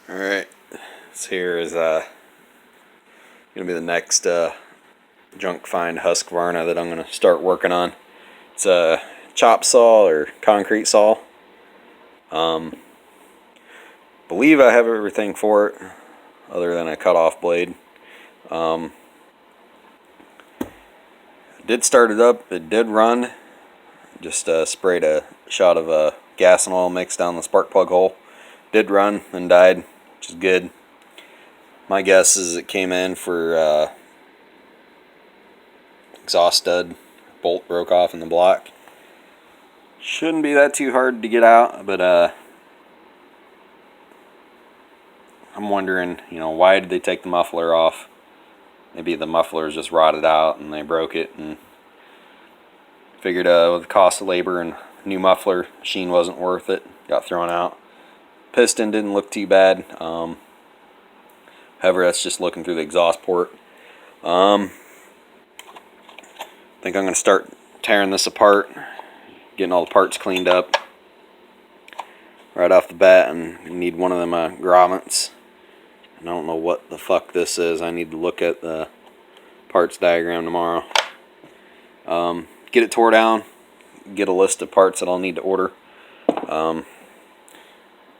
Alright, this here is gonna be the next junk find Husqvarna that I'm gonna start working on. It's a chop saw or concrete saw. Believe I have everything for it other than a cut-off blade. Did start it up, it did run. Just sprayed a shot of gas and oil mix down the spark plug hole. Did run and died, which is good. My guess is it came in for exhaust stud, bolt broke off in the block. Shouldn't be that too hard to get out, but I'm wondering, why did they take the muffler off? Maybe the muffler just rotted out and they broke it, and figured with the cost of labor and new muffler machine wasn't worth it. Got thrown out. Piston didn't look too bad. However, that's just looking through the exhaust port. I think I'm going to start tearing this apart, getting all the parts cleaned up right off the bat, and need one of them grommets. I don't know what the fuck this is. I need to look at the parts diagram tomorrow. Get it tore down, get a list of parts that I'll need to order.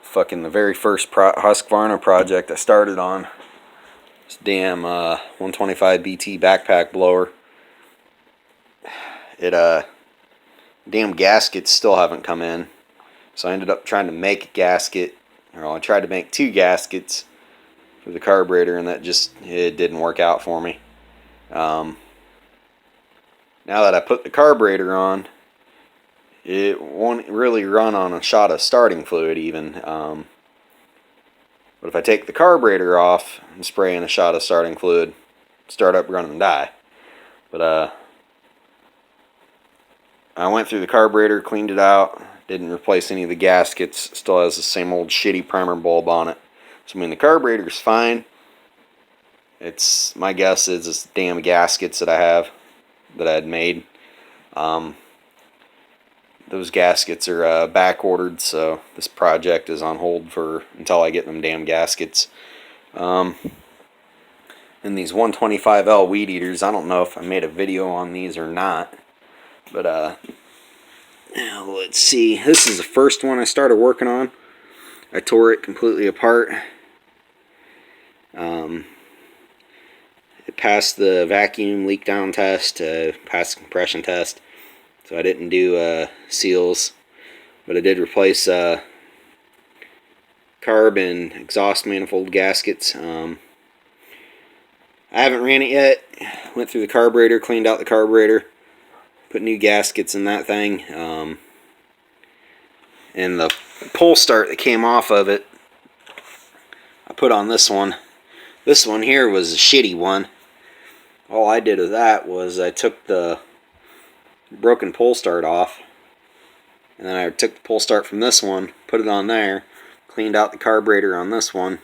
Fucking the very first Husqvarna project I started on, this damn 125 BT backpack blower. Damn gaskets still haven't come in, so I ended up trying to make a gasket. I tried to make 2 gaskets for the carburetor, and it didn't work out for me. Now that I put the carburetor on, it won't really run on a shot of starting fluid even. But if I take the carburetor off and spray in a shot of starting fluid, start up, run, and die. But I went through the carburetor, cleaned it out, didn't replace any of the gaskets, still has the same old shitty primer bulb on it. So I mean, the carburetor's fine. My guess is it's damn gaskets that I have, that I had made. Those gaskets are back ordered, so this project is on hold until I get them damn gaskets. And these 125L weed eaters, I don't know if I made a video on these or not, but let's see. This is the first one I started working on. I tore it completely apart. It passed the vacuum leak down test, passed the compression test, so I didn't do seals, but I did replace carb and exhaust manifold gaskets. I haven't ran it yet. Went through the carburetor, cleaned out the carburetor, put new gaskets in that thing, and the pull start that came off of it I put on this one. This one here was a shitty one. All I did with that was I took the broken pull start off, and then I took the pull start from this one, put it on there, cleaned out the carburetor on this one,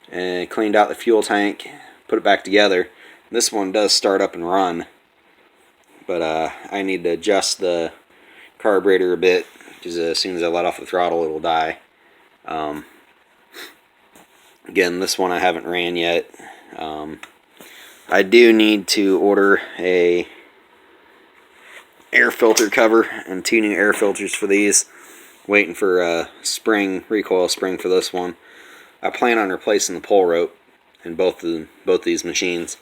and cleaned out the fuel tank, put it back together. This one does start up and run, but I need to adjust the carburetor a bit, because as soon as I let off the throttle it'll die. Again, this one I haven't ran yet. I do need to order a air filter cover and 2 new air filters for these. Waiting for a recoil spring for this one. I plan on replacing the pull rope in both these machines.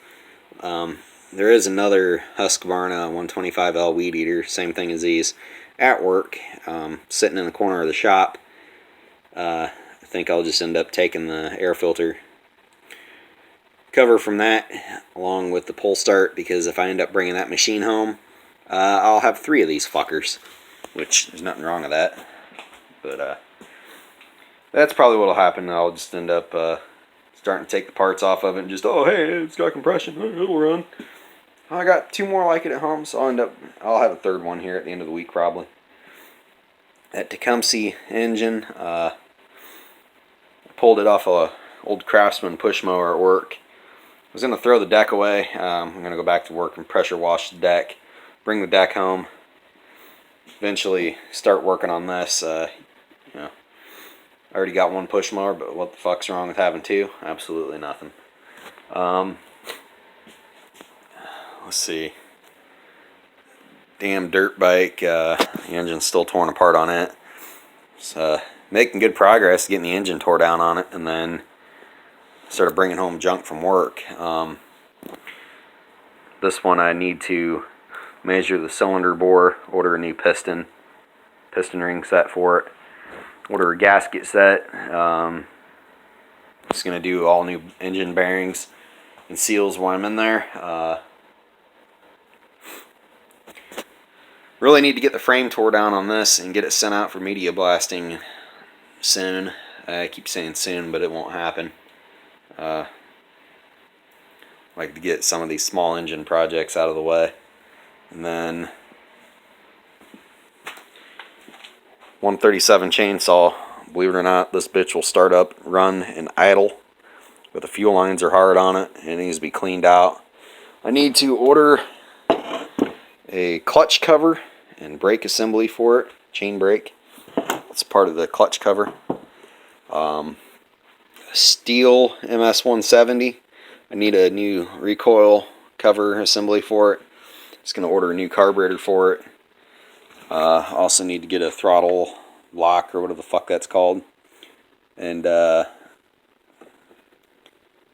There is another Husqvarna 125L weed eater, same thing as these, at work, sitting in the corner of the shop. I think I'll just end up taking the air filter cover from that along with the pull start, because if I end up bringing that machine home, I'll have 3 of these fuckers, which there's nothing wrong with that. But that's probably what'll happen. I'll just end up starting to take the parts off of it and just, oh hey, it's got compression, it'll run. I got 2 more like it at home, so I'll have a 3rd one here at the end of the week probably. That Tecumseh engine, I pulled it off a old Craftsman push mower at work. I was going to throw the deck away. I'm going to go back to work and pressure wash the deck, bring the deck home, eventually start working on this. I already got one push mower, but what the fuck's wrong with having two? Absolutely nothing. Let's see. Damn dirt bike. The engine's still torn apart on it. So making good progress getting the engine tore down on it, and then started bringing home junk from work. This one I need to measure the cylinder bore, order a new piston ring set for it, order a gasket set. Just gonna do all new engine bearings and seals while I'm in there. Really need to get the frame tore down on this and get it sent out for media blasting soon. I keep saying soon, but it won't happen. Like to get some of these small engine projects out of the way. And then 137 chainsaw. Believe it or not, this bitch will start up, run, and idle. But the fuel lines are hard on it, and it needs to be cleaned out. I need to order a clutch cover and brake assembly for it, chain brake. That's part of the clutch cover. Steel MS-170. I need a new recoil cover assembly for it. Just going to order a new carburetor for it. Also need to get a throttle lock or whatever the fuck that's called. And I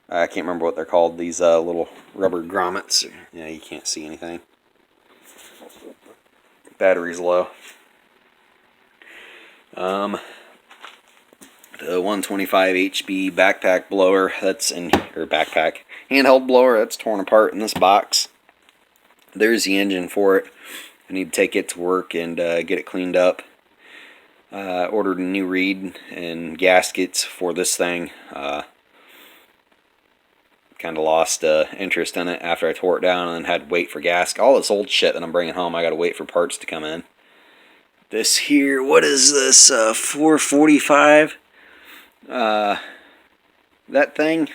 can't remember what they're called. These little rubber grommets. Yeah, you can't see anything. Battery's low. The 125 HB backpack blower, that's in, or backpack handheld blower, that's torn apart in this box. There's the engine for it. I need to take it to work and get it cleaned up. Ordered a new reed and gaskets for this thing. Kind of lost interest in it after I tore it down and then had to wait for gas. All this old shit that I'm bringing home, I got to wait for parts to come in. This here, what is this? 445? That thing,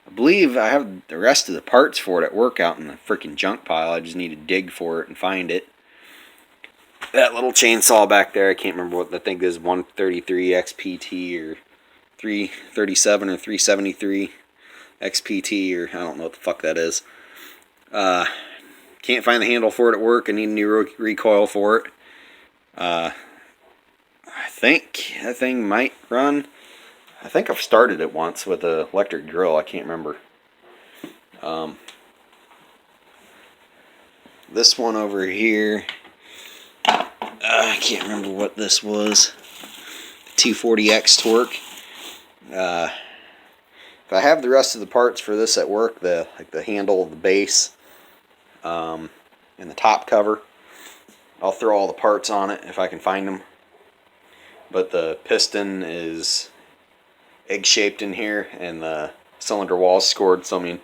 I believe I have the rest of the parts for it at work out in the freaking junk pile. I just need to dig for it and find it. That little chainsaw back there, I can't remember what, I think this is 133 XPT or 337 or 373 XPT, or I don't know what the fuck that is. Can't find the handle for it at work. I need a new recoil for it. I think that thing might run. I think I've started it once with an electric drill. I can't remember. This one over here, I can't remember what this was. 240X torque. If I have the rest of the parts for this at work, like the handle, the base, and the top cover, I'll throw all the parts on it if I can find them. But the piston is egg-shaped in here, and the cylinder wall's scored, so I mean,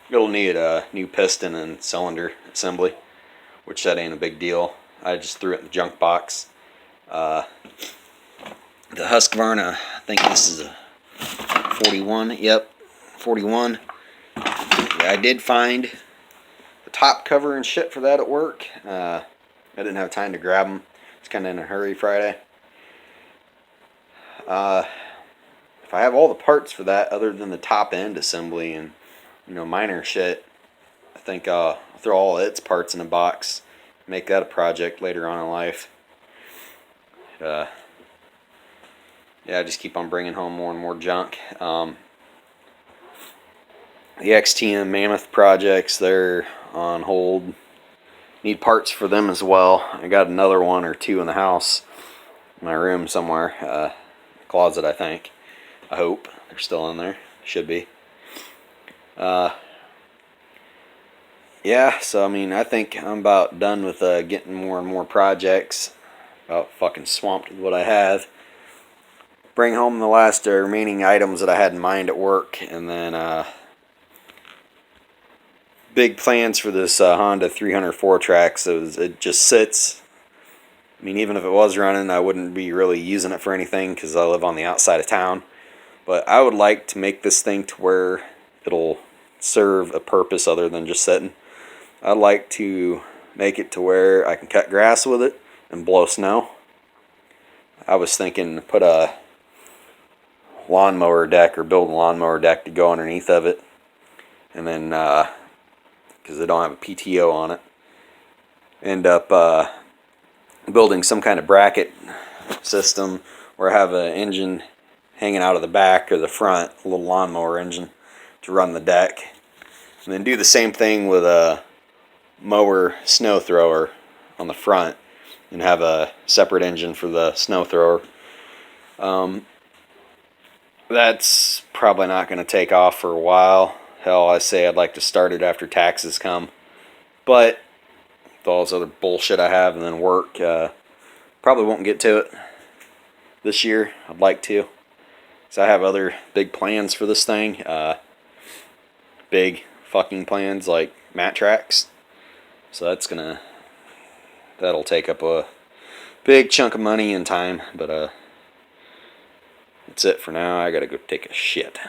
it'll need a new piston and cylinder assembly, which that ain't a big deal. I just threw it in the junk box. The Husqvarna, I think this is a 41, yep, 41. Yeah, I did find the top cover and shit for that at work. I didn't have time to grab them. I was kind of in a hurry Friday. If I have all the parts for that other than the top end assembly and, you know, minor shit, I think I'll throw all its parts in a box, make that a project later on in life. Yeah, I just keep on bringing home more and more junk. The XTM Mammoth projects, they're on hold. Need parts for them as well. I got another one or two in the house, in my room somewhere. Closet, I think. I hope they're still in there. Should be. Yeah, so I mean, I think I'm about done with getting more and more projects. About fucking swamped with what I have. Bring home the last remaining items that I had in mind at work, and then big plans for this Honda 304 track. So it just sits. I mean, even if it was running, I wouldn't be really using it for anything because I live on the outside of town. But I would like to make this thing to where it'll serve a purpose other than just sitting. I'd like to make it to where I can cut grass with it and blow snow. I was thinking to put a lawnmower deck or build a lawnmower deck to go underneath of it. And then, because they don't have a PTO on it, end up building some kind of bracket system where I have an engine hanging out of the back or the front, a little lawnmower engine to run the deck. And then do the same thing with a mower snow thrower on the front and have a separate engine for the snow thrower. That's probably not going to take off for a while. Hell, I say I'd like to start it after taxes come. But with all this other bullshit I have and then work, probably won't get to it this year. I'd like to. So I have other big plans for this thing. Big fucking plans like mat tracks. So that'll take up a big chunk of money and time. But that's it for now. I gotta go take a shit.